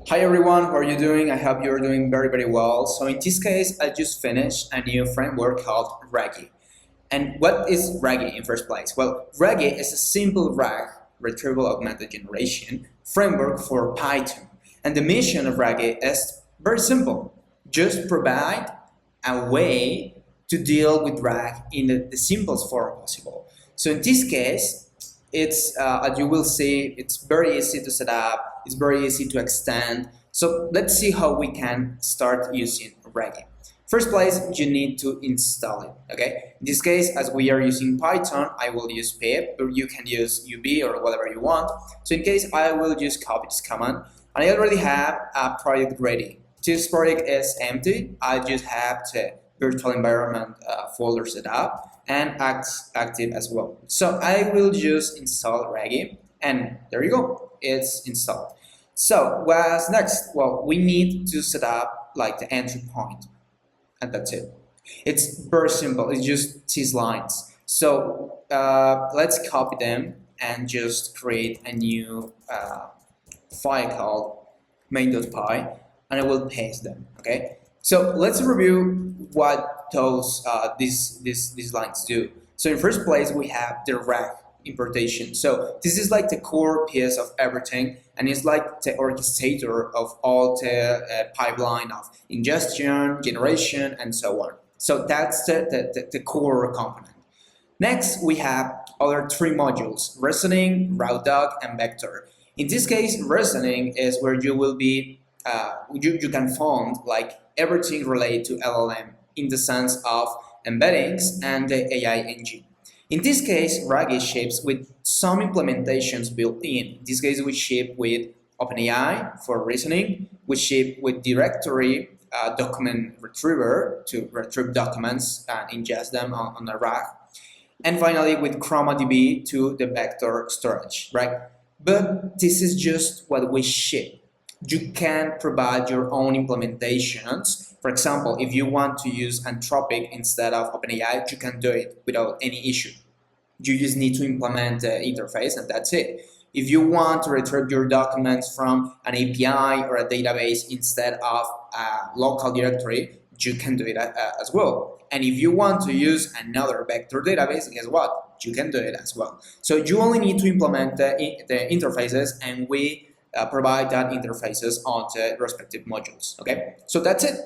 Hi everyone, how are you doing? I hope you're doing very well. So in this case, I just finished a new framework called RAGy. And what is RAGy in first place? Well, RAGy is a simple RAG, Retrieval-Augmented Generation, framework for Python. And the mission of RAGy is very simple. Just provide a way to deal with RAG in the simplest form possible. So in this case, it's as you will see, it's very easy to set up, it's very easy to extend. So let's see how we can start using RAGy. First place, you need to install it, okay? In this case, as we are using Python, I will use pip, or you can use UB or whatever you want. So in case, I will just copy this command, and I already have a project ready. This project is empty, I just have the virtual environment folder set up and active as well. So I will just install RAGy, and there you go, it's installed. So what's next? Well, we need to set up like the entry point, and that's it. It's very simple, it's just these lines. So let's copy them and just create a new file called main.py, and I will paste them, okay? So let's review what these lines do. So in first place, we have the RAG importation. So this is like the core piece of everything, and it's like the orchestrator of all the pipeline of ingestion, generation, and so on. So that's the core component. Next, we have other three modules: reasoning, raw-dog, and vector. In this case, reasoning is where you will be you can find like everything related to LLM in the sense of embeddings and the AI engine. In this case, RAGy ships with some implementations built in. In this case, we ship with OpenAI for reasoning. We ship with directory document retriever to retrieve documents and ingest them on a RAG. And finally, with ChromaDB to the vector storage, right? But this is just what we ship. You can provide your own implementations. For example, if you want to use Anthropic instead of OpenAI, you can do it without any issue. You just need to implement the interface, and that's it. If you want to retrieve your documents from an API or a database instead of a local directory, you can do it as well. And if you want to use another vector database, guess what? You can do it as well. So you only need to implement the interfaces, and we provide that interfaces on the respective modules, okay? So that's it.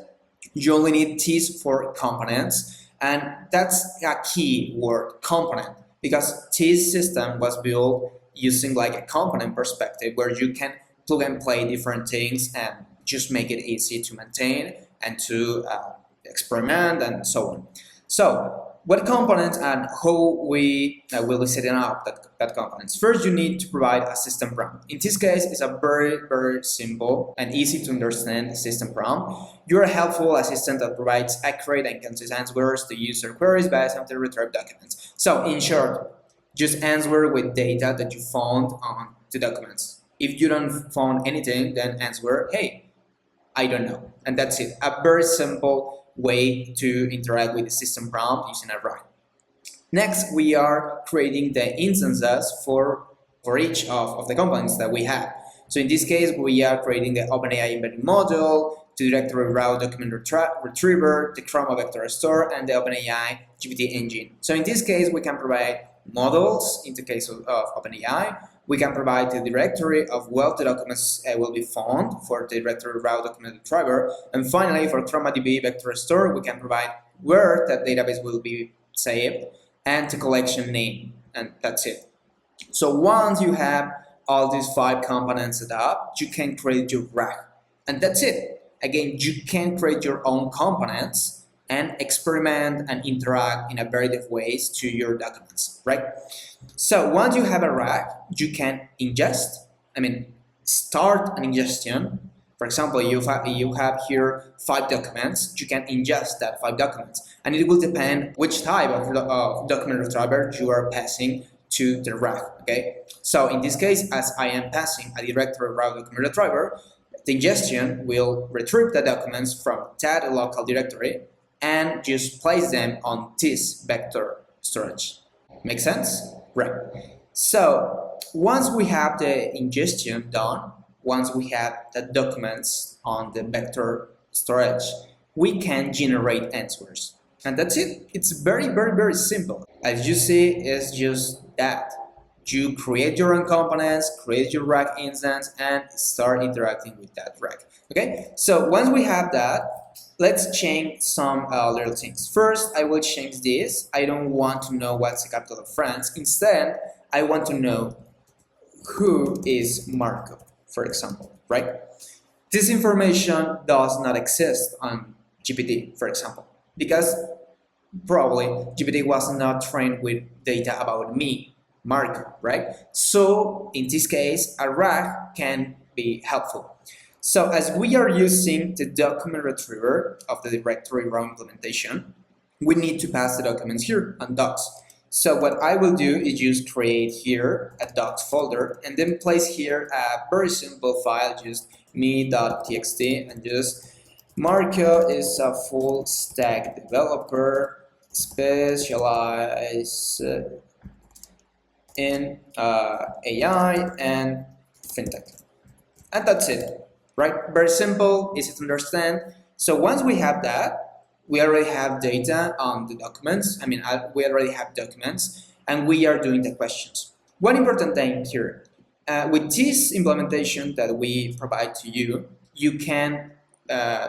You only need these four components, and that's a key word, component, because this system was built using like a component perspective where you can plug and play different things and just make it easy to maintain and to experiment and so on. So what components and how we will be setting up that components. First, you need to provide a system prompt. In this case, it's a very simple and easy to understand system prompt. You're a helpful assistant that provides accurate and concise answers to user queries based on the retrieved documents. So in short, just answer with data that you found on the documents. If you don't find anything, then answer, hey, I don't know. And that's it. A very simple way to interact with the system prompt using a RAG. Next, we are creating the instances for each of the components that we have. So in this case, we are creating the OpenAI embedding model, the directory raw document retriever, the Chroma vector store, and the OpenAI GPT engine. So in this case, we can provide models in the case of OpenAI. We can provide the directory of where the documents will be found for the directory raw document retriever. And finally, for ChromaDB vector store, we can provide where that database will be saved and the collection name, and that's it. So once you have all these five components set up, you can create your RAG, and that's it. Again, you can create your own components and experiment and interact in a variety of ways to your documents, right? So once you have a RAG, you can start an ingestion. For example, you have here 5 documents, you can ingest that 5 documents, and it will depend which type of document retriever you are passing to the RAG, okay? So in this case, as I am passing a directory raw document retriever, the ingestion will retrieve the documents from that local directory and just place them on this vector storage. Make sense? Right. So once we have the ingestion done, once we have the documents on the vector storage, we can generate answers. And that's it. It's very, very, very simple. As you see, it's just that. You create your own components, create your RAG instance, and start interacting with that RAG. Okay, so once we have that, let's change some little things. First, I will change this. I don't want to know what's the capital of France. Instead, I want to know who is Marco, for example, right? This information does not exist on GPT, for example, because probably GPT was not trained with data about me, Marco, right? So in this case, a RAG can be helpful. So as we are using the document retriever of the directory raw implementation, we need to pass the documents here on docs. So what I will do is just create here a docs folder and then place here a very simple file, just me.txt, and just Marco is a full stack developer specialized in AI and fintech. And that's it, right? Very simple, easy to understand. So once we have that, we already have data on the documents. We already have documents, and we are doing the questions. One important thing here, with this implementation that we provide to you, you can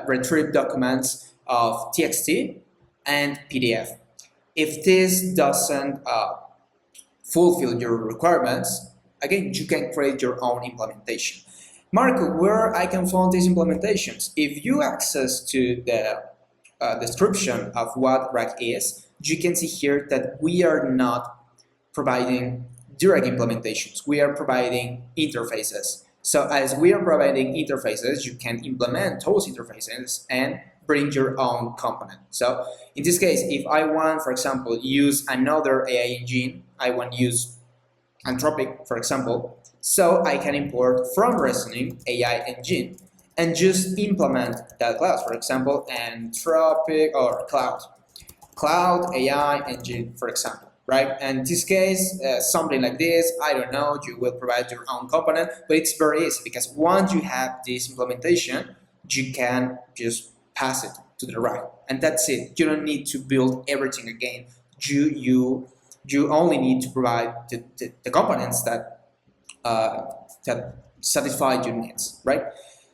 retrieve documents of TXT and PDF. If this doesn't fulfill your requirements, again, you can create your own implementation. Marco, where I can find these implementations? If you access to the description of what RAG is, you can see here that we are not providing direct implementations. We are providing interfaces. So as we are providing interfaces, you can implement those interfaces and bring your own component. So in this case, if I want, for example, use another AI engine, I want to use Anthropic, for example, so I can import from Reasoning AI engine and just implement that class, for example, Anthropic or Cloud AI engine, for example, right? And in this case, something like this, I don't know, you will provide your own component, but it's very easy because once you have this implementation, you can just pass it to the RAG, and that's it. You don't need to build everything again. You only need to provide the components that satisfy your needs, right?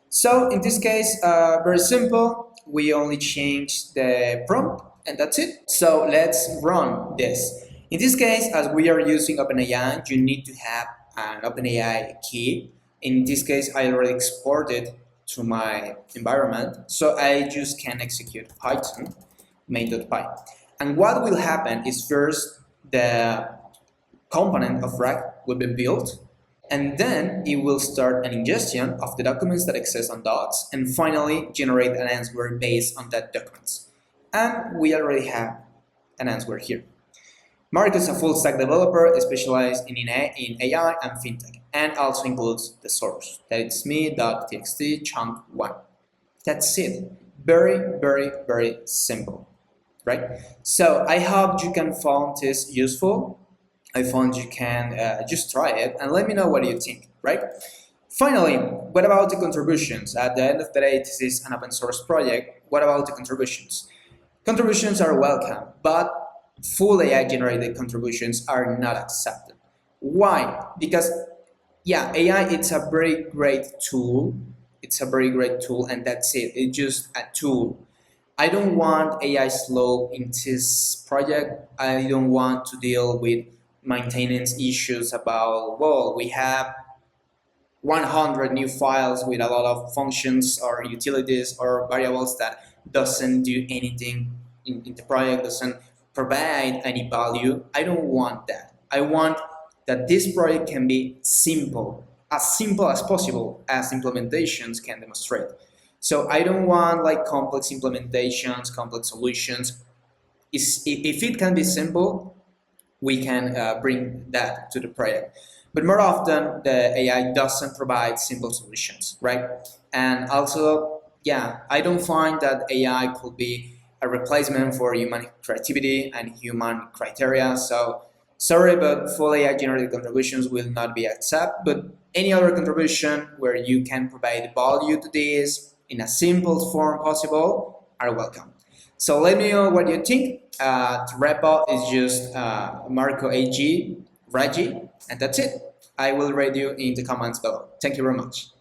So in this case, very simple. We only change the prompt, and that's it. So let's run this. In this case, as we are using OpenAI, you need to have an OpenAI key. In this case, I already exported to my environment, so I just can execute Python main.py. And what will happen is first the component of RAG will be built, and then it will start an ingestion of the documents that exist on docs, and finally generate an answer based on that documents. And we already have an answer here. Mark is a full-stack developer specialized in AI and fintech, and also includes the source. That is me.txt chunk1. That's it. Very, very, very simple, right? So I hope you can find this useful. I found you can just try it and let me know what you think, right? Finally, what about the contributions? At the end of the day, this is an open source project. What about the contributions? Contributions are welcome, but full AI generated contributions are not accepted. Why? Because yeah, AI, it's a very great tool. It's a very great tool, and that's it. It's just a tool. I don't want AI slow in this project. I don't want to deal with maintenance issues about, well, we have 100 new files with a lot of functions or utilities or variables that doesn't do anything in the project, doesn't provide any value. I don't want that. I want that this project can be simple as possible, as implementations can demonstrate. So I don't want like complex implementations, complex solutions. If it can be simple, we can bring that to the project. But more often, the AI doesn't provide simple solutions, right? And also, yeah, I don't find that AI could be a replacement for human creativity and human criteria. So Sorry, but full AI generated contributions will not be accepted, but any other contribution where you can provide value to this in a simple form possible are welcome. So let me know what you think. The repo is just Marco AG, RAGy, and that's it. I will read you in the comments below. Thank you very much.